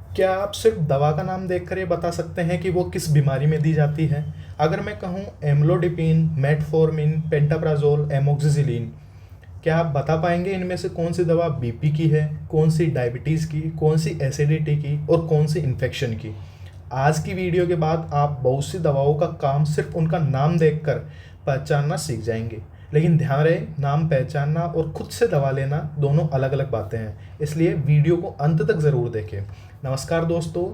क्या आप सिर्फ दवा का नाम देखकर ये बता सकते हैं कि वो किस बीमारी में दी जाती है? अगर मैं कहूँ एम्लोडिपिन, मेटफॉर्मिन, पेंटाप्राजोल, एमोक्सिसिलिन, क्या आप बता पाएंगे इनमें से कौन सी दवा बीपी की है, कौन सी डायबिटीज़ की, कौन सी एसिडिटी की और कौन सी इन्फेक्शन की? आज की वीडियो के बाद आप बहुत सी दवाओं का काम सिर्फ उनका नाम देखकर पहचानना सीख जाएंगे। लेकिन ध्यान रहे, नाम पहचानना और खुद से दवा लेना दोनों अलग अलग बातें हैं, इसलिए वीडियो को अंत तक ज़रूर देखें। नमस्कार दोस्तों,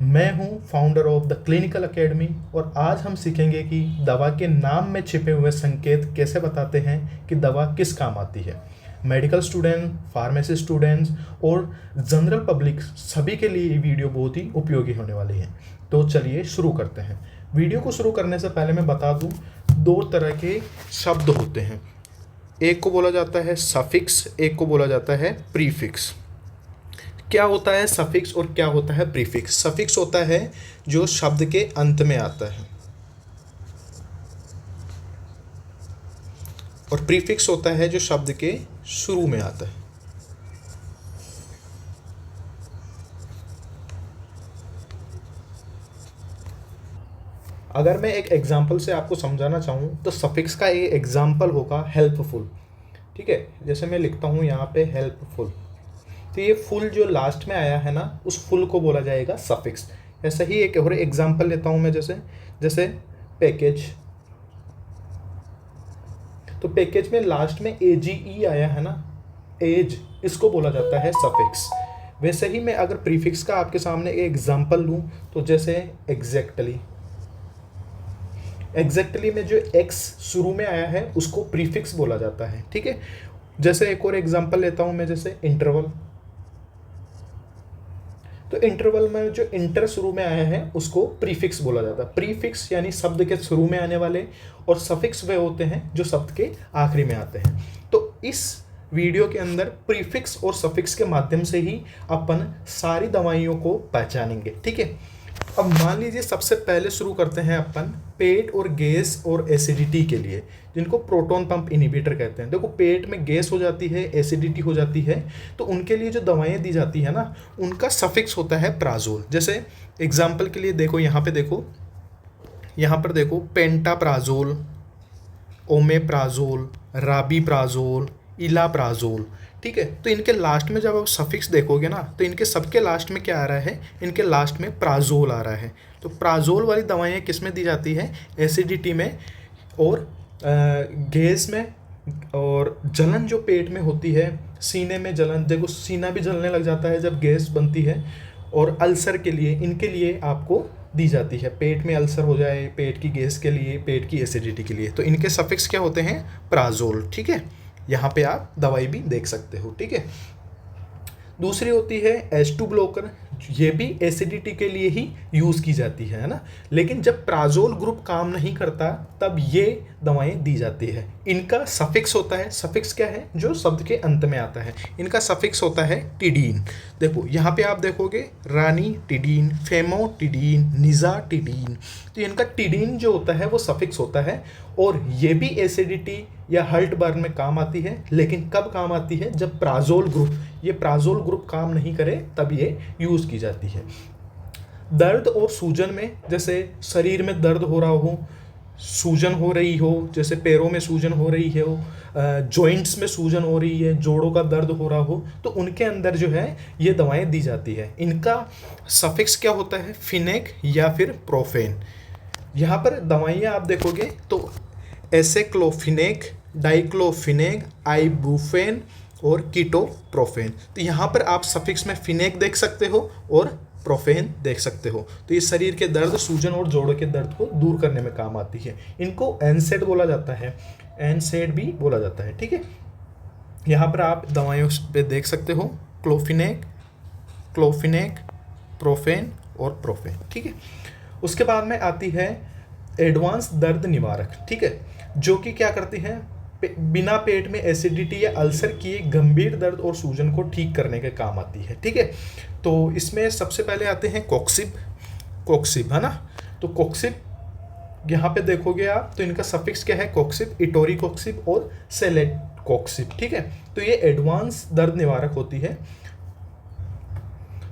मैं हूं founder of the clinical academy और आज हम सीखेंगे कि दवा के नाम में छिपे हुए संकेत कैसे बताते हैं कि दवा किस काम आती है। मेडिकल स्टूडेंट, फार्मेसी स्टूडेंट्स और जनरल पब्लिक सभी के लिए ये वीडियो बहुत ही उपयोगी होने वाली है। तो चलिए शुरू करते हैं। वीडियो को शुरू करने से पहले मैं बता दूं, दो तरह के शब्द होते हैं। एक को बोला जाता है सफिक्स, एक को बोला जाता है प्रीफिक्स। क्या होता है सफिक्स और क्या होता है प्रीफिक्स? सफिक्स होता है जो शब्द के अंत में आता है और प्रीफिक्स होता है जो शब्द के शुरू में आता है। अगर मैं एक एग्जांपल से आपको समझाना चाहूँ तो सफिक्स का एक एग्जांपल होगा हेल्पफुल। ठीक है, जैसे मैं लिखता हूँ यहाँ पे हेल्पफुल, तो ये फुल जो लास्ट में आया है ना, उस फुल को बोला जाएगा सफिक्स। ऐसा ही एक और एग्जांपल लेता हूँ मैं, जैसे जैसे पैकेज। तो पैकेज में लास्ट में AGE आया है ना, एज, इसको बोला जाता है सफिक्स। वैसे ही मैं अगर प्रीफिक्स का आपके सामने एक एग्जांपल लूँ तो जैसे एग्जैक्टली। एग्जैक्टली में जो एक्स शुरू में आया है उसको प्रीफिक्स बोला जाता है। ठीक है, जैसे एक और एग्जांपल लेता हूँ मैं, जैसे इंटरवल। तो इंटरवल में जो इंटर शुरू में आया है उसको प्रीफिक्स बोला जाता है। प्रीफिक्स यानी शब्द के शुरू में आने वाले, और सफिक्स वे होते हैं जो शब्द के आखिरी में आते हैं। तो इस वीडियो के अंदर प्रीफिक्स और सफिक्स के माध्यम से ही अपन सारी दवाइयों को पहचानेंगे। ठीक है, अब मान लीजिए सबसे पहले शुरू करते हैं अपन पेट और गैस और एसिडिटी के लिए, जिनको प्रोटॉन पंप इनहिबिटर कहते हैं। देखो, पेट में गैस हो जाती है, एसिडिटी हो जाती है, तो उनके लिए जो दवाएं दी जाती है ना, उनका सफिक्स होता है प्राजोल। जैसे एग्जाम्पल के लिए देखो, यहाँ पे देखो, यहाँ पर देखो, पेंटाप्राजोल, ओमेप्राजोल, राबीप्राजोल, इलाप्राजोल। ठीक है, तो इनके लास्ट में जब आप सफिक्स देखोगे ना, तो इनके सबके लास्ट में क्या आ रहा है? इनके लास्ट में प्राजोल आ रहा है। तो प्राजोल वाली दवाएं किस में दी जाती है? एसिडिटी में और गैस में, और जलन जो पेट में होती है, सीने में जलन, देखो सीना भी जलने लग जाता है जब गैस बनती है, और अल्सर के लिए, इनके लिए आपको दी जाती है। पेट में अल्सर हो जाए, पेट की गैस के लिए, पेट की एसिडिटी के लिए, तो इनके सफिक्स क्या होते हैं? प्राजोल। ठीक है, यहाँ पे आप दवाई भी देख सकते हो। ठीक है, दूसरी होती है H2 ब्लॉकर। ये भी एसिडिटी के लिए ही यूज़ की जाती है ना, लेकिन जब प्राजोल ग्रुप काम नहीं करता तब ये दवाएं दी जाती है। इनका सफिक्स होता है, सफिक्स क्या है? जो शब्द के अंत में आता है। इनका सफिक्स होता है टिडीन। देखो यहाँ पे आप देखोगे रानी टिडीन, फेमोटिडीन, निजाटिडीन। तो इनका टिडीन जो होता है वो सफिक्स होता है, और ये भी एसिडिटी या हर्ट बर्न में काम आती है। लेकिन कब काम आती है? जब प्राजोल ग्रुप, ये प्राजोल ग्रुप काम नहीं करे तब ये यूज़ की जाती है। दर्द और सूजन में, जैसे शरीर में दर्द हो रहा हो, सूजन हो रही हो, जैसे पैरों में सूजन हो रही है, जॉइंट्स में सूजन हो रही है, जोड़ों का दर्द हो रहा हो, तो उनके अंदर जो है ये दवाएं दी जाती है। इनका सफिक्स क्या होता है? फिनेक या फिर प्रोफेन। यहाँ पर दवाइयाँ आप देखोगे तो एसेक्लोफिनेक, डाइक्लोफिनेक, आइबुप्रोफेन और कीटोप्रोफेन। तो यहाँ पर आप सफिक्स में फिनेक देख सकते हो और प्रोफेन देख सकते हो। तो ये शरीर के दर्द, सूजन और जोड़ों के दर्द को दूर करने में काम आती है। इनको एनसेड बोला जाता है, एनसेड भी बोला जाता है। ठीक है, यहाँ पर आप दवाइयों पे देख सकते हो क्लोफिनेक, क्लोफिनेक, प्रोफेन और प्रोफेन। ठीक है, उसके बाद में आती है एडवांस दर्द निवारक। ठीक है, जो कि क्या करती है? बिना पेट में एसिडिटी या अल्सर किए गंभीर दर्द और सूजन को ठीक करने के काम आती है। ठीक है, तो इसमें सबसे पहले आते हैं कोक्सिब। कोक्सिब है ना, तो कोक्सिब यहाँ पे देखोगे आप तो इनका सफिक्स क्या है? कोक्सिब, इटोरी कोक्सिब और सेलेट कोक्सिब। ठीक है, तो ये एडवांस दर्द निवारक होती है।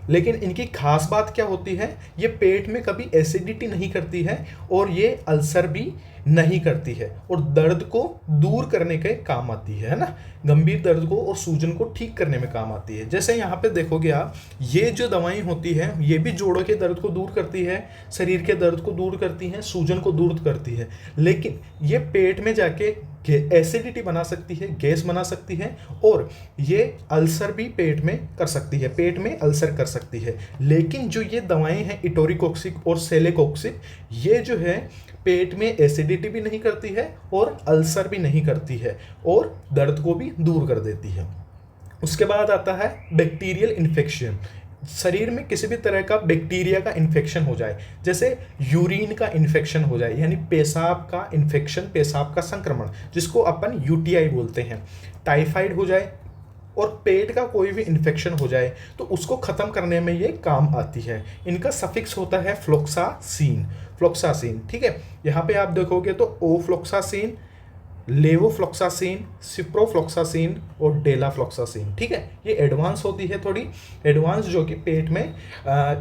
लेकिन इनकी खास बात क्या होती है, ये पेट में कभी एसिडिटी नहीं करती है और ये अल्सर भी नहीं करती है और दर्द को दूर करने के काम आती है ना, गंभीर दर्द को और सूजन को ठीक करने में काम आती है। जैसे यहाँ पे देखोगे आप, ये जो दवाएं होती हैं ये भी जोड़ों के दर्द को दूर करती है, शरीर के दर्द को दूर करती हैं, सूजन को दूर करती है, लेकिन ये पेट में जाके एसिडिटी बना सकती है, गैस बना सकती है और ये अल्सर भी पेट में कर सकती है, पेट में अल्सर कर सकती है। लेकिन जो ये दवाएं हैं इटोरिकोक्सिक और सेलेकोक्सिक, ये जो है पेट में एसिडिटी भी नहीं करती है और अल्सर भी नहीं करती है और दर्द को भी दूर कर देती है। उसके बाद आता है बैक्टीरियल इन्फेक्शन। शरीर में किसी भी तरह का बैक्टीरिया का इन्फेक्शन हो जाए, जैसे यूरिन का इन्फेक्शन हो जाए, यानी पेशाब का इन्फेक्शन, पेशाब का संक्रमण, जिसको अपन यूटीआई बोलते हैं, टाइफाइड हो जाए और पेट का कोई भी इन्फेक्शन हो जाए तो उसको ख़त्म करने में ये काम आती है। इनका सफिक्स होता है फ्लोक्सासिन, फ्लोक्सासिन, ठीक है। यहाँ पे आप देखोगे तो ओफ्लोक्सासिन, लेवोफ्लोक्सासिन, सिप्रोफ्लोक्सासिन और डेलाफ्लोक्सासिन, ठीक है। ये एडवांस होती है, थोड़ी एडवांस, जो कि पेट में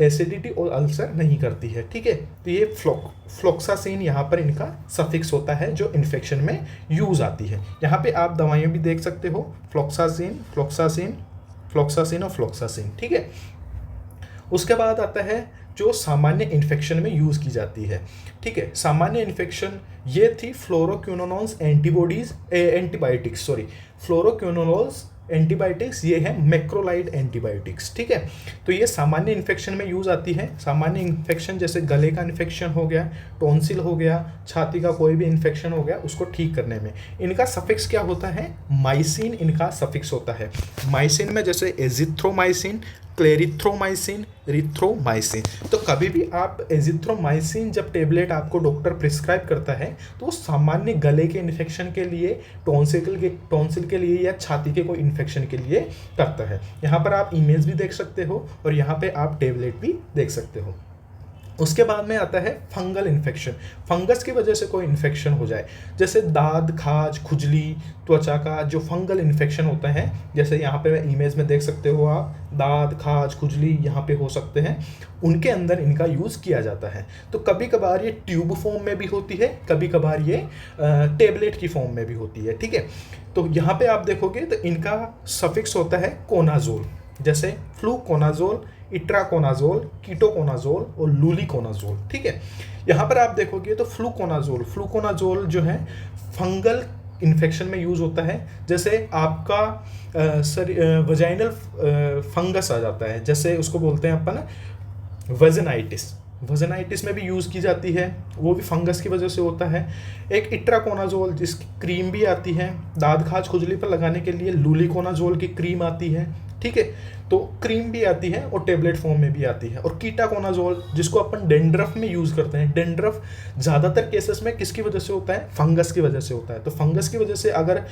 एसिडिटी और अल्सर नहीं करती है, ठीक है। तो ये फ्लोक्सासिन यहाँ पर इनका सफिक्स होता है जो इन्फेक्शन में यूज़ आती है। यहाँ पे आप दवाइयाँ भी देख सकते हो, फ्लोक्सासिन, फ्लोक्सासिन, फ्लोक्सासिन और फ्लोक्सासिन, ठीक है। उसके बाद आता है जो सामान्य इन्फेक्शन में यूज़ की जाती है, ठीक है। सामान्य इन्फेक्शन ये थी fluoroquinolones antibiotics, sorry, fluoroquinolones antibiotics, ये है मैक्रोलाइड एंटीबायोटिक्स, ठीक है। तो ये सामान्य इन्फेक्शन में यूज़ आती है। सामान्य इन्फेक्शन जैसे गले का इन्फेक्शन हो गया, टॉन्सिल हो गया, छाती का कोई भी इन्फेक्शन हो गया, उसको ठीक करने में इनका सफिक्स क्या होता है, माइसिन इनका सफिक्स होता है। माइसिन में जैसे एजिथ्रोमाइसिन, क्लेरिथ्रोमाइसिन, रिथ्रोमाइसिन। तो कभी भी आप एजिथ्रोमाइसिन जब टेबलेट आपको डॉक्टर प्रिस्क्राइब करता है तो वो सामान्य गले के इन्फेक्शन के लिए, टॉन्सिल के लिए या छाती के कोई इन्फेक्शन के लिए करता है। यहाँ पर आप इमेज भी देख सकते हो और यहाँ पे आप टेबलेट भी देख सकते हो। उसके बाद में आता है फंगल इन्फेक्शन। फंगस की वजह से कोई इन्फेक्शन हो जाए, जैसे दाद, खाज, खुजली, त्वचा का जो फंगल इन्फेक्शन होता है, जैसे यहाँ पे इमेज में देख सकते हो आप, दाद, खाज, खुजली यहाँ पे हो सकते हैं, उनके अंदर इनका यूज़ किया जाता है। तो कभी कभार ये ट्यूब फॉर्म में भी होती है, कभी कभार ये टेबलेट की फॉर्म में भी होती है, ठीक है। तो यहाँ पे आप देखोगे तो इनका सफिक्स होता है कोनाजोल, जैसे फ्लूकोनाजोल, इट्राकोनाजोल, कीटोकोनाजोल और लूलिकोनाजोल, ठीक है। यहाँ पर आप देखोगे तो फ्लूकोनाजोल जो है फंगल इन्फेक्शन में यूज़ होता है। जैसे आपका वजाइनल फंगस आ जाता है, जैसे उसको बोलते हैं अपन वजनाइटिस में भी यूज़ की जाती है, वो भी फंगस की वजह से होता है। एक इट्राकोनाजोल जिसकी क्रीम भी आती है, दाद, खाज, खुजली पर लगाने के लिए लूलिकोनाजोल की क्रीम आती है, ठीक है। तो क्रीम भी आती है और टेबलेट फॉर्म में भी आती है। और कीटाकोनाजोल जिसको अपन डेंड्रफ में यूज़ करते हैं। डेंड्रफ ज़्यादातर केसेस में किसकी वजह से होता है, फंगस की वजह से होता है। तो फंगस की वजह से अगर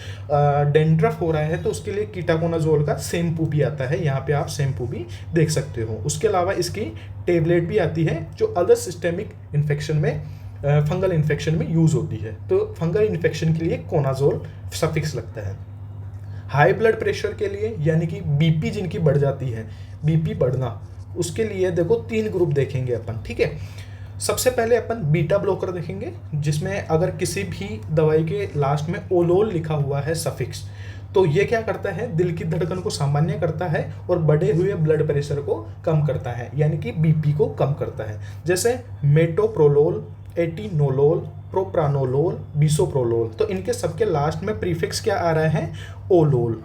डेंड्रफ हो रहा है तो उसके लिए कीटाकोनाजोल का शैम्पू भी आता है, यहाँ पे आप शैम्पू भी देख सकते हो। उसके अलावा इसकी टेबलेट भी आती है जो अदर सिस्टेमिक इन्फेक्शन में, फंगल इन्फेक्शन में यूज़ होती है। तो फंगल इन्फेक्शन के लिए कोनाजोल सफिक्स लगता है। हाई ब्लड प्रेशर के लिए, यानी कि बीपी जिनकी बढ़ जाती है, बीपी बढ़ना, उसके लिए देखो 3 ग्रुप देखेंगे अपन, ठीक है। सबसे पहले अपन बीटा ब्लॉकर देखेंगे, जिसमें अगर किसी भी दवाई के लास्ट में ओलोल लिखा हुआ है सफिक्स, तो ये क्या करता है, दिल की धड़कन को सामान्य करता है और बढ़े हुए ब्लड प्रेशर को कम करता है, यानी कि बीपी को कम करता है। जैसे मेटोप्रोलोल, एटिनोलोल, प्रोप्रानोलोल, बिसोप्रोलोल, तो इनके सबके लास्ट में प्रीफिक्स क्या आ रहा है, ओलोल।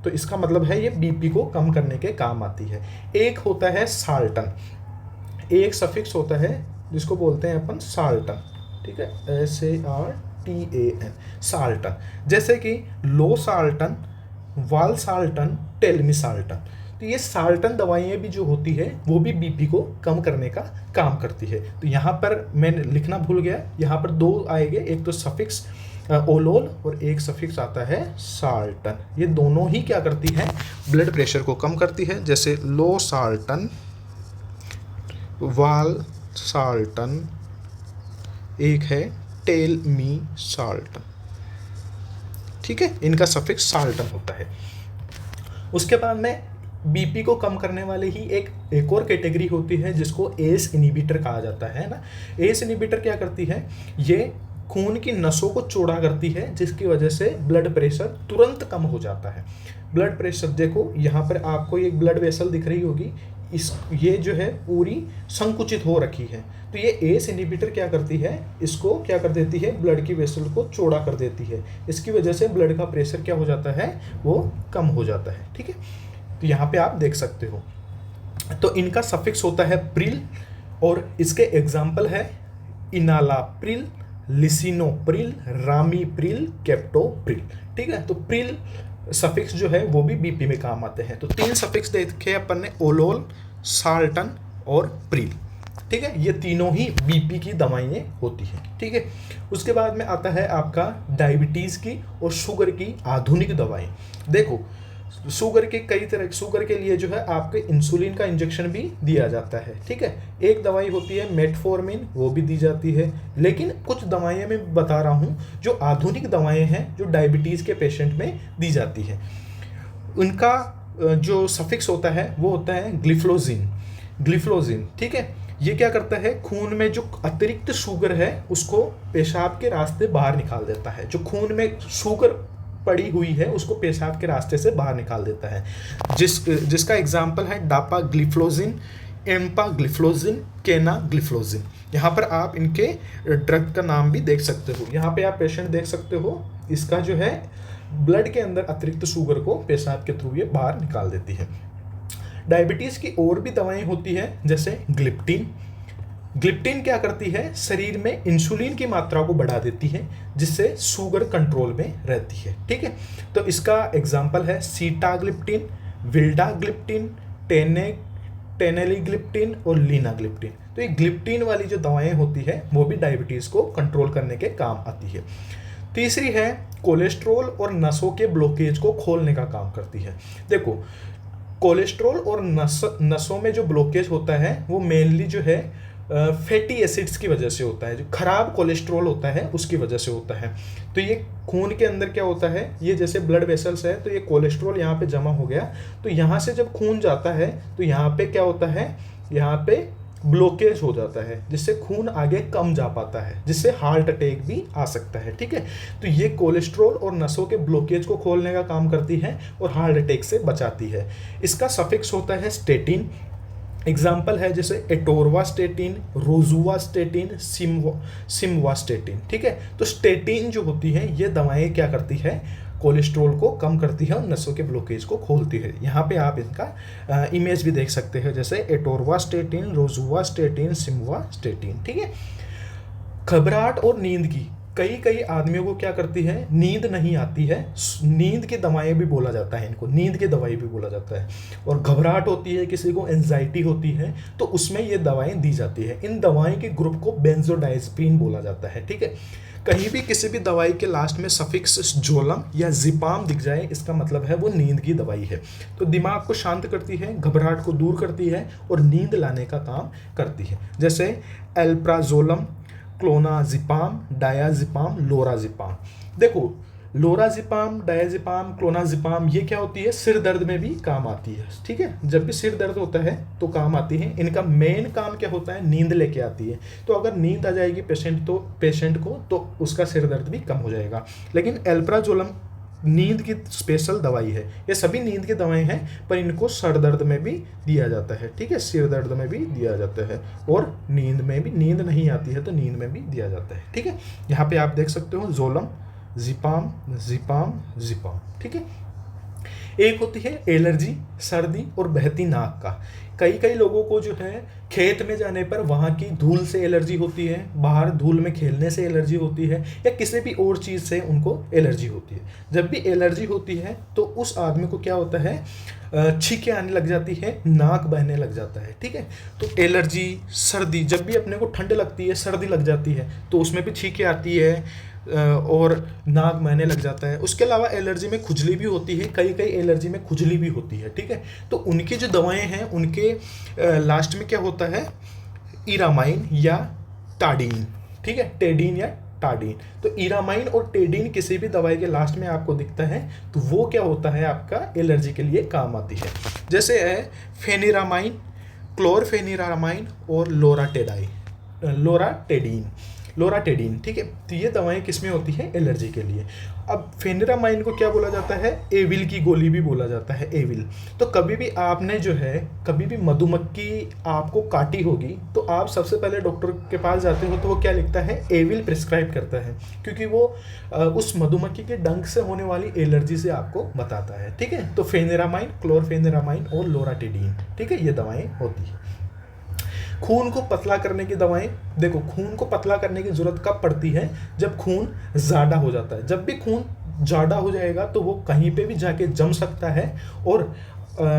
तो इसका मतलब है ये बीपी को कम करने के काम आती है। एक होता है साल्टन, एक सफिक्स होता है जिसको बोलते हैं अपन साल्टन, ठीक है, SARTAN, साल्टन। जैसे कि लो साल्टन, वाल साल्टन, टेलमिसाल्टन। तो ये साल्टन दवाइयाँ भी जो होती है वो भी बीपी को कम करने का काम करती है। तो यहाँ पर मैंने लिखना भूल गया, यहाँ पर 2 आएंगे, एक तो सफिक्स ओलोल और एक सफिक्स आता है साल्टन। ये दोनों ही क्या करती है, ब्लड प्रेशर को कम करती है। जैसे लो साल्टन, वाल साल्टन, एक है टेलमिसाल्टन, ठीक है, इनका सफिक्स साल्टन होता है। उसके बाद में बीपी को कम करने वाले ही एक और कैटेगरी होती है जिसको एस इनहिबिटर कहा जाता है ना। एस इनहिबिटर क्या करती है, ये खून की नसों को चौड़ा करती है, जिसकी वजह से ब्लड प्रेशर तुरंत कम हो जाता है। ब्लड प्रेशर देखो यहाँ पर आपको एक ब्लड वेसल दिख रही होगी, ये जो है पूरी संकुचित हो रखी है, तो ये एस इनहिबिटर क्या करती है, इसको क्या कर देती है, ब्लड की वेसल को चौड़ा कर देती है। इसकी वजह से ब्लड का प्रेशर क्या हो जाता है, वो कम हो जाता है। ठीक है, तो यहाँ पे आप देख सकते हो। तो इनका सफिक्स होता है प्रिल, और इसके एग्जाम्पल है इनालाप्रिल, लिसिनोप्रिल, रामीप्रिल, केप्टोप्रिल। ठीक है, तो प्रिल सफिक्स जो है वो भी बीपी में काम आते हैं। तो 3 सफिक्स देखे अपन ने, ओलोल, साल्टन और प्रिल। ठीक है, ये तीनों ही बीपी की दवाइयाँ होती हैं। ठीक है, उसके बाद में आता है आपका डायबिटीज़ की और शुगर की आधुनिक दवाएं। देखो शुगर के कई तरह, शुगर के लिए जो है आपके इंसुलिन का इंजेक्शन भी दिया जाता है। ठीक है, एक दवाई होती है मेटफॉर्मिन, वो भी दी जाती है। लेकिन कुछ दवाएं मैं बता रहा हूँ जो आधुनिक दवाएं हैं, जो डायबिटीज़ के पेशेंट में दी जाती है। उनका जो सफिक्स होता है वो होता है ग्लिफ्लोजिन। ग्लिफ्लोजिन, ठीक है, ये क्या करता है, खून में जो अतिरिक्त शुगर है उसको पेशाब के रास्ते बाहर निकाल देता है। जो खून में शुगर पड़ी हुई है उसको पेशाब के रास्ते से बाहर निकाल देता है, जिसका एग्जाम्पल है डापाग्लिफ्लोजिन, एम्पाग्लिफ्लोजिन, केनाग्लिफ्लोजिन। यहाँ पर आप इनके ड्रग का नाम भी देख सकते हो। यहाँ पे आप पेशेंट देख सकते हो, इसका जो है ब्लड के अंदर अतिरिक्त शुगर को पेशाब के थ्रू ये बाहर निकाल देती है। डायबिटीज़ की और भी दवाएं होती हैं, जैसे ग्लिप्टिन। ग्लिप्टिन क्या करती है, शरीर में इंसुलिन की मात्रा को बढ़ा देती है, जिससे शुगर कंट्रोल में रहती है। ठीक है, तो इसका एग्जाम्पल है सीटाग्लिप्टिन, विल्डाग्लिप्टिन, टेनेलिग्लिप्टिन और लीनाग्लिप्टिन। तो ये ग्लिप्टिन वाली जो दवाएं होती है वो भी डायबिटीज़ को कंट्रोल करने के काम आती है। तीसरी है कोलेस्ट्रॉल और नसों के ब्लॉकेज को खोलने का काम करती है। देखो कोलेस्ट्रॉल और नसों में जो ब्लॉकेज होता है वो मेनली जो है फैटी एसिड्स की वजह से होता है। जो खराब कोलेस्ट्रॉल होता है उसकी वजह से होता है। तो ये खून के अंदर क्या होता है, ये जैसे ब्लड वेसल्स है, तो ये कोलेस्ट्रॉल यहाँ पे जमा हो गया, तो यहाँ से जब खून जाता है तो यहाँ पे क्या होता है, यहाँ पे ब्लॉकेज हो जाता है, जिससे खून आगे कम जा पाता है, जिससे हार्ट अटैक भी आ सकता है। ठीक है, तो ये कोलेस्ट्रॉल और नसों के ब्लॉकेज को खोलने का काम करती है और हार्ट अटैक से बचाती है। इसका सफिक्स होता है स्टेटिन। एग्जाम्पल है जैसे एटोरवास्टेटिन, रोजुवास्टेटिन, सिमवास्टेटिन। ठीक है, तो स्टेटिन जो होती है ये दवाएं क्या करती है, कोलेस्ट्रॉल को कम करती है और नसों के ब्लॉकेज को खोलती है। यहाँ पे आप इनका इमेज भी देख सकते हैं, जैसे एटोरवास्टेटिन, रोजुवास्टेटिन, सिमवास्टेटिन। ठीक है, घबराहट और नींद की कई आदमियों को क्या करती है, नींद नहीं आती है, नींद की दवाएं भी बोला जाता है इनको, नींद की दवाई भी बोला जाता है। और घबराहट होती है, किसी को एंजाइटी होती है, तो उसमें ये दवाएं दी जाती है। इन दवाएं के ग्रुप को बेंजोडाइज़ेपिन बोला जाता है। ठीक है, कहीं भी किसी भी दवाई के लास्ट में सफिक्स जोलम या जिपाम दिख जाए, इसका मतलब है वो नींद की दवाई है। तो दिमाग को शांत करती है, घबराहट को दूर करती है और नींद लाने का काम करती है। जैसे एल्प्राजोलम, क्लोनाजिपाम, डायाजिपाम, लोराजिपाम। देखो लोराजिपाम, डायाजिपाम, क्लोनाजिपाम ये क्या होती है, सिर दर्द में भी काम आती है। ठीक है, जब भी सिर दर्द होता है तो काम आती है। इनका मेन काम क्या होता है, नींद लेके आती है। तो अगर नींद आ जाएगी पेशेंट को तो उसका सिर दर्द भी कम हो जाएगा। लेकिन एल्प्राजोलम नींद की स्पेशल दवाई है। ये सभी नींद की दवाएं हैं, पर इनको सर दर्द में भी दिया जाता है। ठीक है, सिर दर्द में भी दिया जाता है और नींद में भी, नींद नहीं आती है तो नींद में भी दिया जाता है। ठीक है, यहाँ पे आप देख सकते हो जोलम, जिपाम, जिपाम, जिपाम। ठीक है, एक होती है एलर्जी, सर्दी और बहती नाक का। कई लोगों को जो है खेत में जाने पर वहाँ की धूल से एलर्जी होती है, बाहर धूल में खेलने से एलर्जी होती है, या किसी भी और चीज़ से उनको एलर्जी होती है। जब भी एलर्जी होती है तो उस आदमी को क्या होता है, छींकें आने लग जाती है, नाक बहने लग जाता है। ठीक है, तो एलर्जी, सर्दी, जब भी अपने को ठंड लगती है, सर्दी लग जाती है तो उसमें भी छींकें आती है और नाक बहने लग जाता है। उसके अलावा एलर्जी में खुजली भी होती है, कई एलर्जी में खुजली भी होती है। ठीक है, तो उनकी जो दवाएं हैं उनके लास्ट में क्या होता है, इरामाइन या टाडीन। ठीक है, टेडीन या टाडीन। तो इरामाइन और टेडीन किसी भी दवाई के लास्ट में आपको दिखता है तो वो क्या होता है, आपका एलर्जी के लिए काम आती है। जैसे है फेनिरामाइन, क्लोरफेनिरामाइन और लोराटेडीन, ठीक है। तो ये दवाएं किसमें होती है, एलर्जी के लिए। अब फेनिरामाइन को क्या बोला जाता है, एविल की गोली भी बोला जाता है, एविल। तो कभी भी आपने जो है, कभी भी मधुमक्खी आपको काटी होगी तो आप सबसे पहले डॉक्टर के पास जाते हो तो वो क्या लिखता है, एविल प्रिस्क्राइब करता है, क्योंकि वो उस मधुमक्खी के डंक से होने वाली एलर्जी से आपको बताता है, ठीक है। तो फेनिरामाइन, क्लोरफेनिरामाइन और लोराटेडीन, ठीक है, ये दवाएं होती है। खून को पतला करने की दवाएं, देखो खून को पतला करने की जरूरत कब पड़ती है, जब खून ज़्यादा हो जाता है। जब भी खून ज़्यादा हो जाएगा तो वो कहीं पे भी जाके जम सकता है और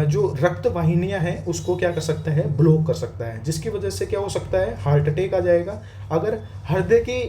जो रक्त वाहिनियां हैं उसको क्या कर सकता है, ब्लॉक कर सकता है, जिसकी वजह से क्या हो सकता है, हार्ट अटैक आ जाएगा। अगर हृदय की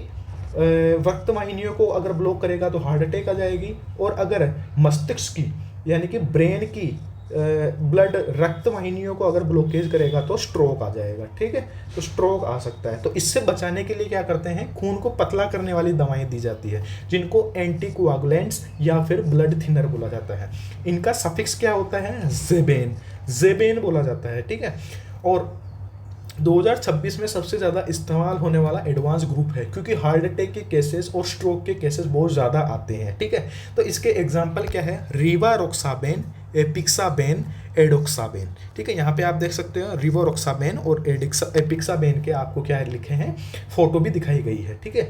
रक्त वाहिनियों को अगर ब्लॉक करेगा तो हार्ट अटैक आ जाएगी, और अगर मस्तिष्क की यानी कि ब्रेन की ब्लड रक्त वाहिनियों को अगर ब्लॉकेज करेगा तो स्ट्रोक आ जाएगा, ठीक है। तो स्ट्रोक आ सकता है। तो इससे बचाने के लिए क्या करते हैं, खून को पतला करने वाली दवाएं दी जाती है, जिनको एंटीकोआगुलेंट्स या फिर ब्लड थिनर बोला जाता है। इनका सफिक्स क्या होता है, जेबेन बोला जाता है, ठीक है। और 2026 में सबसे ज़्यादा इस्तेमाल होने वाला एडवांस ग्रुप है, क्योंकि हार्ट अटैक के केसेस और स्ट्रोक के केसेस बहुत ज़्यादा आते हैं, ठीक है। तो इसके एग्जांपल क्या है, रिवारोक्साबेन, एपिक्साबेन, एडोक्साबेन, ठीक है। यहाँ पे आप देख सकते हो रिवारोक्साबेन और एपिक्साबेन के आपको क्या लिखे हैं, फोटो भी दिखाई गई है, ठीक है।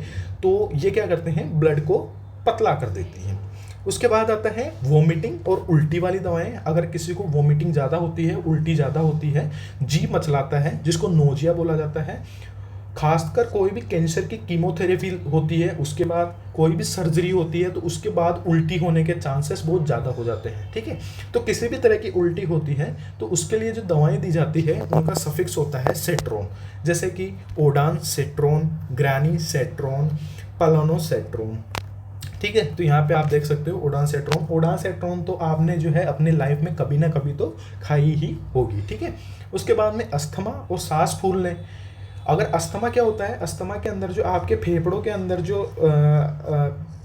तो ये क्या करते हैं, ब्लड को पतला कर देती हैं। उसके बाद आता है वोमिटिंग और उल्टी वाली दवाएं। अगर किसी को वोमिटिंग ज़्यादा होती है, उल्टी ज़्यादा होती है, जी मचलाता है, जिसको नोजिया बोला जाता है, खासकर कोई भी कैंसर की कीमोथेरेपी होती है, उसके बाद कोई भी सर्जरी होती है तो उसके बाद उल्टी होने के चांसेस बहुत ज़्यादा हो जाते हैं, ठीक है। तो किसी भी तरह की उल्टी होती है तो उसके लिए जो दवाएं दी जाती है उनका सफिक्स होता है सेट्रोन, जैसे कि ओडान सेट्रोन, ग्रानी सेट्रोन, पलानोसेट्रोन, ठीक है। तो यहाँ पे आप देख सकते हो ओडान सेट्रोन तो आपने जो है अपने लाइफ में कभी ना कभी तो खाई ही होगी, ठीक है। उसके बाद में अस्थमा और सांस फूलने। अगर अस्थमा क्या होता है, अस्थमा के अंदर जो आपके फेफड़ों के अंदर जो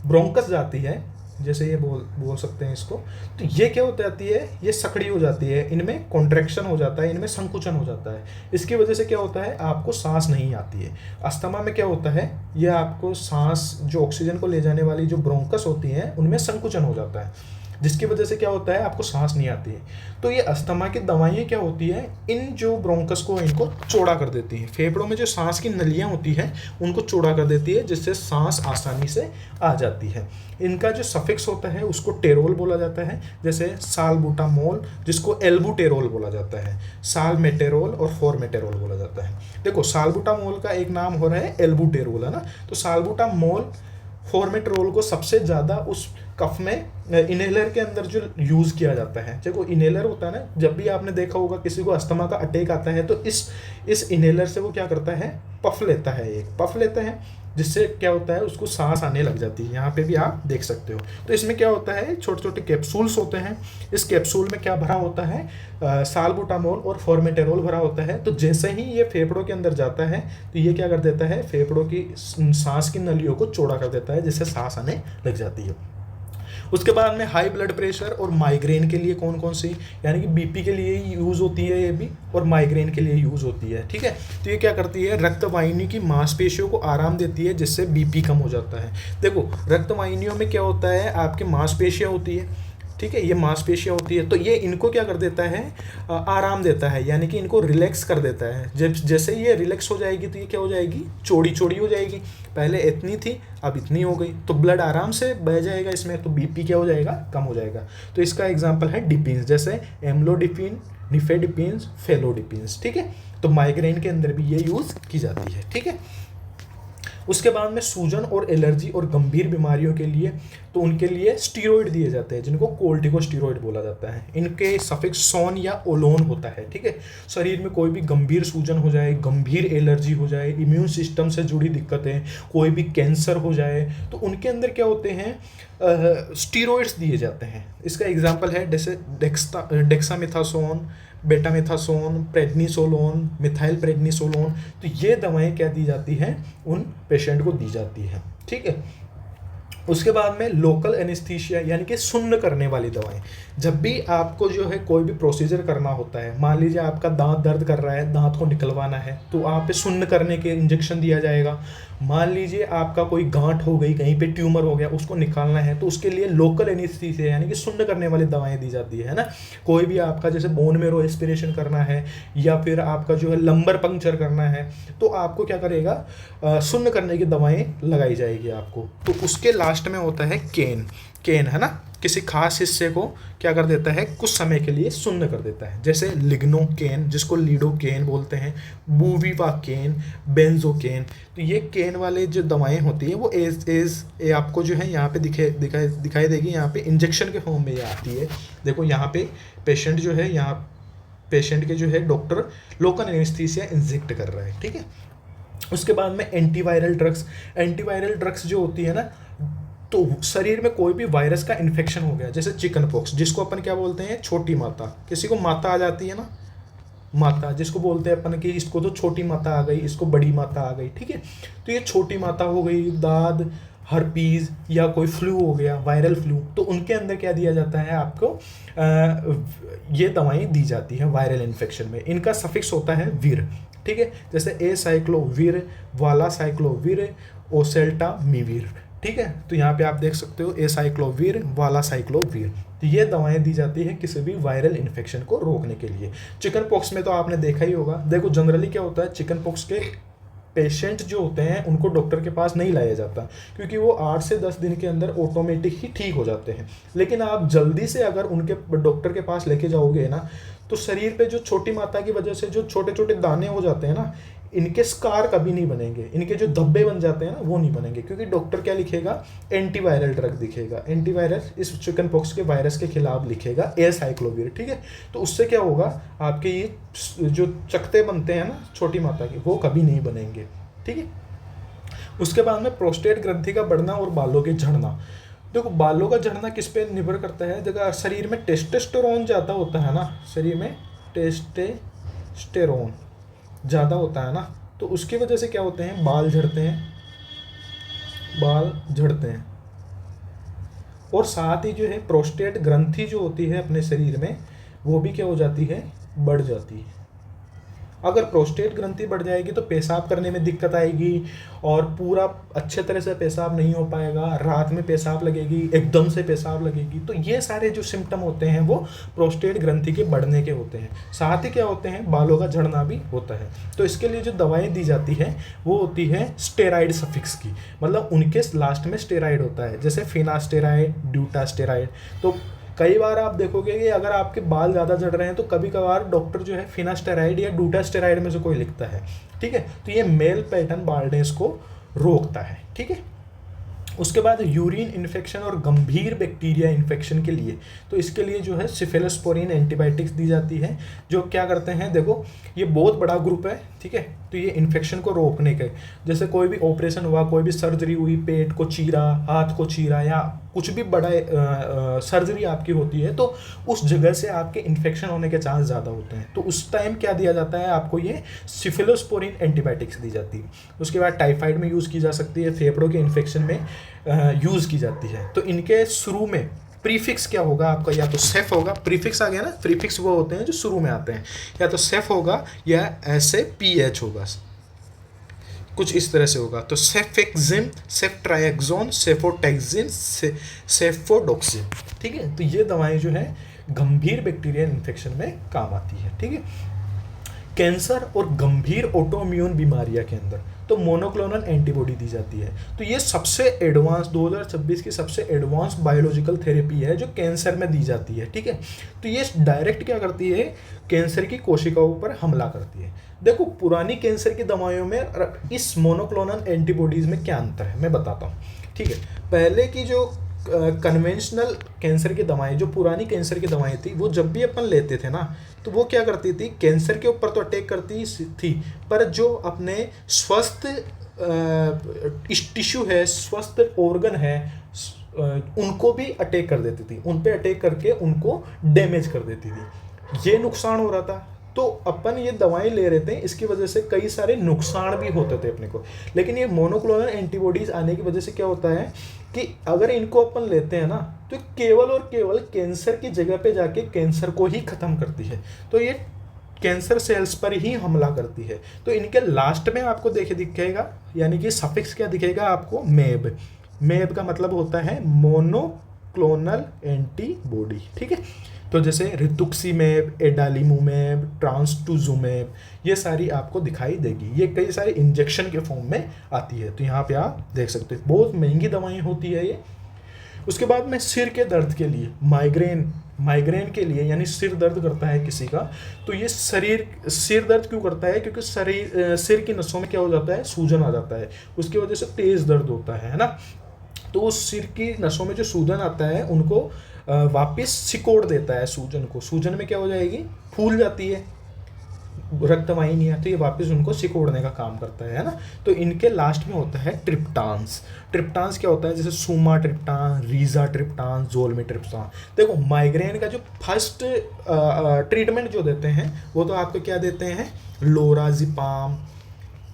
ब्रोंकस जाती है, जैसे ये बोल सकते हैं इसको, तो ये क्या हो जाती है, ये सकड़ी हो जाती है, इनमें कॉन्ट्रैक्शन हो जाता है, इनमें संकुचन हो जाता है। इसकी वजह से क्या होता है, आपको सांस नहीं आती है। अस्थमा में क्या होता है, ये आपको सांस जो ऑक्सीजन को ले जाने वाली जो ब्रोंकस होती हैं उनमें संकुचन हो जाता है, जिसकी वजह से क्या होता है, आपको सांस नहीं आती है। तो ये अस्थमा की दवाइयाँ क्या होती है, इन जो ब्रोंकस को इनको चौड़ा कर देती हैं, फेफड़ों में जो सांस की नलियाँ होती हैं उनको चौड़ा कर देती है, जिससे सांस आसानी से आ जाती है। इनका जो सफिक्स होता है उसको टेरोल बोला जाता है, जैसे सालबुटामोल, जिसको एल्बुटेरोल बोला जाता है, सालमेटेरोल और फॉर्मेटेरोल बोला जाता है। देखो सालबुटामोल का एक नाम हो रहा है एल्बुटेरोल, है ना। तो सालबुटामोल फॉर्मेट्रोल को सबसे ज़्यादा उस कफ में इनहेलर के अंदर जो यूज़ किया जाता है, देखो इनहेलर होता है ना, जब भी आपने देखा होगा किसी को अस्थमा का अटैक आता है तो इस इनहेलर से वो क्या करता है, पफ लेता है, जिससे क्या होता है, उसको सांस आने लग जाती है। यहाँ पे भी आप देख सकते हो। तो इसमें क्या होता है, छोटे छोटे कैप्सूल्स होते हैं, इस कैप्सूल में क्या भरा होता है, सालबुटामोल और फॉर्मेटेरोल भरा होता है। तो जैसे ही ये फेफड़ों के अंदर जाता है तो ये क्या कर देता है, फेफड़ों की सांस की नलियों को चौड़ा कर देता है, जिससे सांस आने लग जाती है। उसके बाद में हाई ब्लड प्रेशर और माइग्रेन के लिए कौन कौन सी, यानी कि बीपी के लिए यूज़ होती है ये भी, और माइग्रेन के लिए यूज़ होती है, ठीक है। तो ये क्या करती है, रक्त वाहिनी की मांसपेशियों को आराम देती है, जिससे बीपी कम हो जाता है। देखो रक्त वाहिनियों में क्या होता है, आपके मांसपेशियाँ होती है, ठीक है, ये मांसपेशियाँ होती है, तो ये इनको क्या कर देता है, आराम देता है, यानी कि इनको रिलैक्स कर देता है। जब जैसे ये रिलैक्स हो जाएगी तो ये क्या हो जाएगी, चौड़ी हो जाएगी, पहले इतनी थी अब इतनी हो गई, तो ब्लड आराम से बह जाएगा इसमें, तो बीपी क्या हो जाएगा, कम हो जाएगा। तो इसका एग्जांपल है डिपिन्स, जैसे एम्लोडिपिन, निफेडिपिन्स, फेलोडिपिन्स, ठीक है। तो माइग्रेन के अंदर भी ये यूज़ की जाती है, ठीक है। उसके बाद में सूजन और एलर्जी और गंभीर बीमारियों के लिए तो उनके लिए स्टीरॉयड दिए जाते हैं, जिनको कोर्टिकोस्टीरॉयड बोला जाता है। इनके सफिक्स सोन या ओलोन होता है, ठीक है। शरीर में कोई भी गंभीर सूजन हो जाए, गंभीर एलर्जी हो जाए, इम्यून सिस्टम से जुड़ी दिक्कतें, कोई भी कैंसर हो जाए, तो उनके अंदर क्या होते हैं, स्टीरॉयड्स दिए जाते हैं। इसका एग्जाम्पल है जैसे डेक्सामेथासोन, बेटामेथासोन, प्रेडनिसोलोन, मिथाइल प्रेडनिसोलोन। तो ये दवाएं क्या दी जाती हैं, उन पेशेंट को दी जाती हैं, ठीक है। उसके बाद में लोकल एनेस्थीसिया यानी कि सुन्न करने वाली दवाएं। जब भी आपको जो है कोई भी प्रोसीजर करना होता है, मान लीजिए आपका दांत दर्द कर रहा है, दांत को निकलवाना है, तो आप पे सुन्न करने के इंजेक्शन दिया जाएगा। मान लीजिए आपका कोई गांठ हो गई, कहीं पे ट्यूमर हो गया, उसको निकालना है, तो उसके लिए लोकल एनेस्थीसिया यानी कि सुन्न करने वाली दवाएं दी जाती है ना। कोई भी आपका जैसे बोन मेरो एस्पिरेशन करना है या फिर आपका जो है लंबर पंक्चर करना है, तो आपको क्या करेगा, सुन्न करने की दवाएं लगाई जाएगी आपको। तो उसके लास्ट में होता है केन। केन है ना, किसी खास हिस्से को क्या कर देता है, कुछ समय के लिए सुन्न कर देता है, जैसे लिग्नोकेन जिसको लीडोकेन बोलते हैं, बुवीवाकेन, बेंजोकेन। तो ये केन वाले जो दवाएं होती हैं वो ये आपको जो है यहाँ पे दिखाई देगी, यहाँ पे इंजेक्शन के फॉर्म में ये आती है। देखो यहाँ पे पेशेंट जो है, यहाँ पेशेंट के जो है डॉक्टर लोकल एनेस्थीसिया इंजेक्ट कर रहा है, ठीक है। उसके बाद में एंटीवायरल ड्रग्स। एंटीवायरल ड्रग्स जो होती है ना, तो शरीर में कोई भी वायरस का इन्फेक्शन हो गया, जैसे चिकन पॉक्स जिसको अपन क्या बोलते हैं, छोटी माता। किसी को माता आ जाती है ना, माता जिसको बोलते हैं अपन कि इसको तो छोटी माता आ गई, इसको बड़ी माता आ गई, ठीक है। तो ये छोटी माता हो गई, दाद, हर्पीज या कोई फ्लू हो गया, वायरल फ्लू, तो उनके अंदर क्या दिया जाता है आपको, ये दवाएं दी जाती हैं वायरल इन्फेक्शन में। इनका सफिक्स होता है वीर, ठीक है, जैसे ए साइक्लोवीर, वाला साइक्लोवीर, ओसेल्टामिवीर, ठीक है। तो यहाँ पे आप देख सकते हो ए साइक्लोवीर, वाला साइक्लोवीर। तो ये दवाएं दी जाती हैं किसी भी वायरल इन्फेक्शन को रोकने के लिए। चिकन पॉक्स में तो आपने देखा ही होगा। देखो जनरली क्या होता है, चिकन पॉक्स के पेशेंट जो होते हैं उनको डॉक्टर के पास नहीं लाया जाता, क्योंकि वो 8 से 10 दिन के अंदर ऑटोमेटिक ही ठीक हो जाते हैं। लेकिन आप जल्दी से अगर उनके डॉक्टर के पास लेके जाओगे ना, तो शरीर पे जो छोटी माता की वजह से जो छोटे छोटे दाने हो जाते हैं ना, इनके स्कार कभी नहीं बनेंगे, इनके जो धब्बे बन जाते हैं ना वो नहीं बनेंगे, क्योंकि डॉक्टर क्या लिखेगा, एंटीवायरल ड्रग दिखेगा, एंटीवायरल इस चिकन पॉक्स के वायरस के खिलाफ लिखेगा ए साइक्लोवीर, ठीक है। तो उससे क्या होगा, आपके ये जो चकते बनते हैं ना छोटी माता के, वो कभी नहीं बनेंगे, ठीक है। उसके बाद में प्रोस्टेट ग्रंथि का बढ़ना और बालों के झड़ना। देखो बालों का झड़ना किस पे निर्भर करता है, जगह शरीर में टेस्टोस्टेरोन ज़्यादा होता है ना, शरीर में टेस्टोस्टेरोन ज़्यादा होता है ना, तो उसकी वजह से क्या होते हैं, बाल झड़ते हैं, बाल झड़ते हैं। और साथ ही जो है प्रोस्टेट ग्रंथि जो होती है अपने शरीर में, वो भी क्या हो जाती है, बढ़ जाती है। अगर प्रोस्टेट ग्रंथि बढ़ जाएगी तो पेशाब करने में दिक्कत आएगी और पूरा अच्छे तरह से पेशाब नहीं हो पाएगा, रात में पेशाब लगेगी, एकदम से पेशाब लगेगी। तो ये सारे जो सिम्टम होते हैं वो प्रोस्टेट ग्रंथि के बढ़ने के होते हैं। साथ ही क्या होते हैं, बालों का झड़ना भी होता है। तो इसके लिए जो दवाएं दी जाती हैं वो होती है स्टेरॉइड सफिक्स की, मतलब उनके लास्ट में स्टेरॉइड होता है, जैसे फिनास्टेरॉइड, ड्यूटास्टेरॉइड। तो कई बार आप देखोगे कि अगर आपके बाल ज़्यादा झड़ रहे हैं तो कभी कभार डॉक्टर जो है फिनास्टेरॉइड या डूटास्टेरॉइड में से कोई लिखता है, ठीक है। तो ये मेल पैटर्न बाल्डेंस को रोकता है, ठीक है। उसके बाद यूरिन इन्फेक्शन और गंभीर बैक्टीरिया इन्फेक्शन के लिए, तो इसके लिए जो है सिफेलोस्पोरिन एंटीबायोटिक्स दी जाती है, जो क्या करते हैं, देखो ये बहुत बड़ा ग्रुप है, ठीक है। तो ये इन्फेक्शन को रोकने के, जैसे कोई भी ऑपरेशन हुआ, कोई भी सर्जरी हुई, पेट को चीरा, हाथ को चीरा या कुछ भी बड़ा सर्जरी आपकी होती है, तो उस जगह से आपके इन्फेक्शन होने के चांस ज़्यादा होते हैं। तो उस टाइम क्या दिया जाता है आपको, ये सिफिलोस्पोरिन एंटीबायोटिक्स दी जाती है। उसके बाद टाइफाइड में यूज़ की जा सकती है, फेफड़ों के इन्फेक्शन में यूज़ की जाती है। तो इनके शुरू में प्रीफिक्स क्या होगा आपका, या तो सेफ होगा, प्रीफिक्स आ गया ना, प्रीफिक्स वो होते हैं जो शुरू में आते हैं, या तो सेफ होगा या ऐसे पीएच होगा, कुछ इस तरह से होगा। तो सेफेक्जिम, सेफ्ट्राइक्सोन, सेफोटेक्सिन, सेफोडोक्सिन, ठीक है। तो ये दवाएं जो है गंभीर बैक्टीरियल इन्फेक्शन में काम आती है, ठीक है। कैंसर और गंभीर ऑटोइम्यून बीमारियां के अंदर तो मोनोक्लोनल एंटीबॉडी दी जाती है। तो ये सबसे एडवांस 2026 की सबसे एडवांस बायोलॉजिकल थेरेपी है जो कैंसर में दी जाती है, ठीक है। तो ये डायरेक्ट क्या करती है, कैंसर की कोशिकाओं पर हमला करती है। देखो पुरानी कैंसर की दवाइयों में इस मोनोक्लोनल एंटीबॉडीज में क्या अंतर है मैं बताता हूँ, ठीक है। पहले की जो कन्वेंशनल कैंसर की दवाएं, जो पुरानी कैंसर की दवाएं थी, वो जब भी अपन लेते थे ना, तो वो क्या करती थी, कैंसर के ऊपर तो अटैक करती थी, पर जो अपने स्वस्थ टिश्यू है, स्वस्थ ऑर्गन है, उनको भी अटैक कर देती थी, उन पे अटैक करके उनको डैमेज कर देती थी। ये नुकसान हो रहा था, तो अपन ये दवाएं ले रहे थे, इसकी वजह से कई सारे नुकसान भी होते थे अपने को। लेकिन ये मोनोक्लोनल एंटीबॉडीज आने की वजह से क्या होता है कि अगर इनको अपन लेते हैं ना, तो केवल और केवल कैंसर की जगह पे जाके कैंसर को ही खत्म करती है। तो ये कैंसर सेल्स पर ही हमला करती है। तो इनके लास्ट में आपको देखे दिखेगा, यानी कि सफिक्स क्या दिखेगा आपको, मेब। मेब का मतलब होता है मोनोक्लोनल एंटीबॉडी, ठीक है। तो जैसे रितुक्सीमेब, एडालीमुमेब, ट्रांसटुजुमेब, ये सारी आपको दिखाई देगी। ये कई सारे इंजेक्शन के फॉर्म में आती है। तो यहाँ पे आप देख सकते हो बहुत महंगी दवाएं होती है ये। उसके बाद में सिर के दर्द के लिए, माइग्रेन के लिए, यानी सिर दर्द करता है किसी का, तो ये सिर दर्द क्यों करता है, क्योंकि सिर की नसों में क्या हो जाता है, सूजन आ जाता है, उसकी वजह से तेज दर्द होता है ना। तो उस सिर की नसों में जो सूजन आता है उनको वापस सिकोड़ देता है सूजन को। सूजन में क्या हो जाएगी, फूल जाती है, रक्तवाहिनियाँ, तो ये वापस उनको सिकोड़ने का काम करता है ना। तो इनके लास्ट में होता है ट्रिप्टान्स। ट्रिप्टान्स क्या होता है, जैसे sumatriptan, rizatriptan, zolmitriptan. देखो माइग्रेन का जो फर्स्ट ट्रीटमेंट जो देते हैं वो तो आपको क्या देते हैं, लोराजिपाम,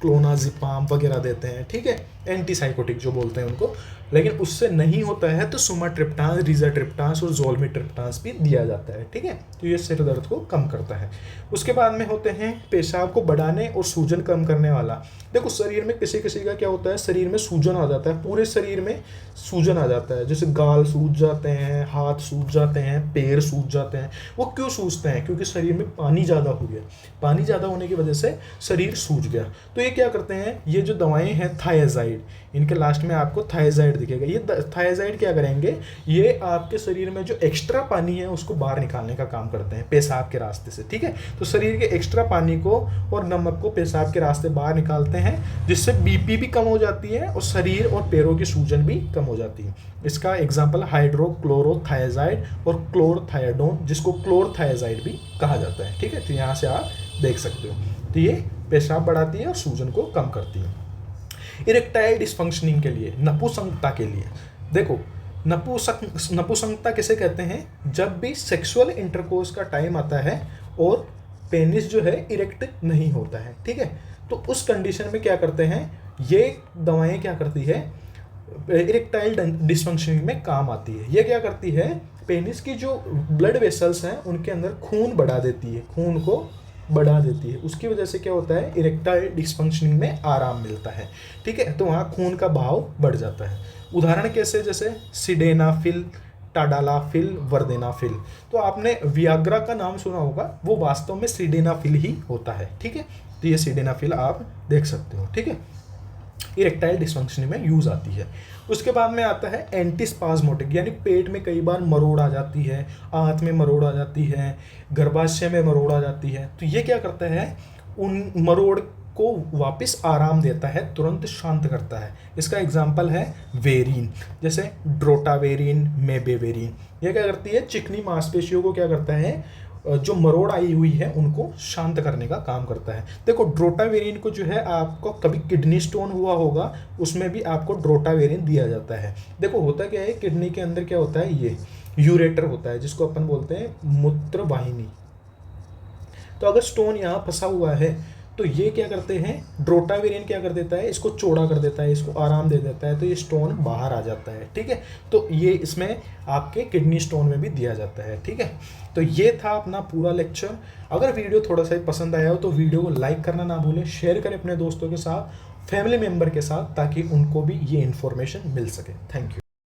क्लोनाजिपाम वगैरह देते हैं, ठीक है, एंटीसाइकोटिक जो बोलते हैं उनको। लेकिन उससे नहीं होता है तो सुमाट्रिप्टान, रिजाट्रिप्टान और जोलमीट्रिप्टान भी दिया जाता है, ठीक है। तो ये सिर दर्द को कम करता है। उसके बाद में होते हैं पेशाब को बढ़ाने और सूजन कम करने वाला। देखो शरीर में किसी किसी का क्या होता है, शरीर में सूजन आ जाता है, पूरे शरीर में सूजन आ जाता है, जैसे गाल सूज जाते हैं, हाथ सूज जाते हैं, पैर सूज जाते हैं। वो क्यों सूजते हैं, क्योंकि शरीर में पानी ज़्यादा हो गया, पानी ज़्यादा होने की वजह से शरीर सूज गया। तो ये क्या करते हैं, ये जो दवाएं हैं थायजाइड, इनके लास्ट में आपको थायजाइड दिखेगा। ये थायजाइड क्या करेंगे, ये आपके शरीर में जो एक्स्ट्रा पानी है उसको बाहर निकालने का काम करते हैं पेशाब के रास्ते से, ठीक है। तो शरीर के एक्स्ट्रा पानी को और नमक को पेशाब के रास्ते बाहर निकालते हैं, जिससे बीपी भी कम हो जाती है और शरीर और पैरों की सूजन भी कम हो जाती है। इसका एग्जाम्पल हाइड्रोक्लोरोथायजाइड और क्लोरथायडोन, जिसको क्लोरथायजाइड भी कहा जाता है, ठीक है। तो यहाँ से आप देख सकते हो। तो ये पेशाब बढ़ाती है और सूजन को कम करती है। इरेक्टाइल डिसफंक्शनिंग के लिए, नपुंसकता के लिए, देखो नपुंसकता किसे कहते हैं, जब भी सेक्सुअल इंटरकोर्स का टाइम आता है और पेनिस जो है इरेक्ट नहीं होता है, ठीक है। तो उस कंडीशन में क्या करते हैं, ये दवाएं क्या करती है, इरेक्टाइल डिसफंक्शनिंग में काम आती है। ये क्या करती है, पेनिस की जो ब्लड वेसल्स हैं उनके अंदर खून बढ़ा देती है, खून को बढ़ा देती है। उसकी वजह से क्या होता है, इरेक्टाइल डिसफंक्शनिंग में आराम मिलता है, ठीक है। तो वहाँ खून का बहाव बढ़ जाता है। उदाहरण कैसे, जैसे सिडेनाफिल, टाडालाफिल, वर्देनाफिल। तो आपने वियाग्रा का नाम सुना होगा, वो वास्तव में सिडेनाफिल ही होता है, ठीक है। तो ये सिडेनाफिल आप देख सकते हो, ठीक है, इरेक्टाइल डिसफंक्शन में यूज आती है। उसके बाद में आता है एंटीस्पाज्मोटिक, यानी पेट में कई बार मरोड़ आ जाती है, आंत में मरोड़ आ जाती है, गर्भाशय में मरोड़ आ जाती है। तो ये क्या करता है, उन मरोड़ को वापस आराम देता है, तुरंत शांत करता है। इसका एग्जाम्पल है वेरिन, जैसे ड्रोटावेरिन, मेबेवेरिन। ये क्या करती है, चिकनी मांसपेशियों को क्या करता है, जो मरोड़ आई हुई है उनको शांत करने का काम करता है। देखो ड्रोटावेरिन को जो है, आपको कभी किडनी स्टोन हुआ होगा, उसमें भी आपको ड्रोटावेरिन दिया जाता है। देखो होता क्या है, किडनी के अंदर क्या होता है, ये यूरेटर होता है, जिसको अपन बोलते हैं मूत्र वाहिनी। तो अगर स्टोन यहाँ फंसा हुआ है तो ये क्या करते हैं, ड्रोटावेरिन क्या कर देता है, इसको चौड़ा कर देता है, इसको आराम दे देता है, तो ये स्टोन बाहर आ जाता है, ठीक है। तो ये इसमें आपके किडनी स्टोन में भी दिया जाता है, ठीक है। तो ये था अपना पूरा लेक्चर। अगर वीडियो थोड़ा सा पसंद आया हो तो वीडियो को लाइक करना ना भूलें, शेयर करें अपने दोस्तों के साथ, फैमिली मेम्बर के साथ, ताकि उनको भी ये इन्फॉर्मेशन मिल सके। Thank you.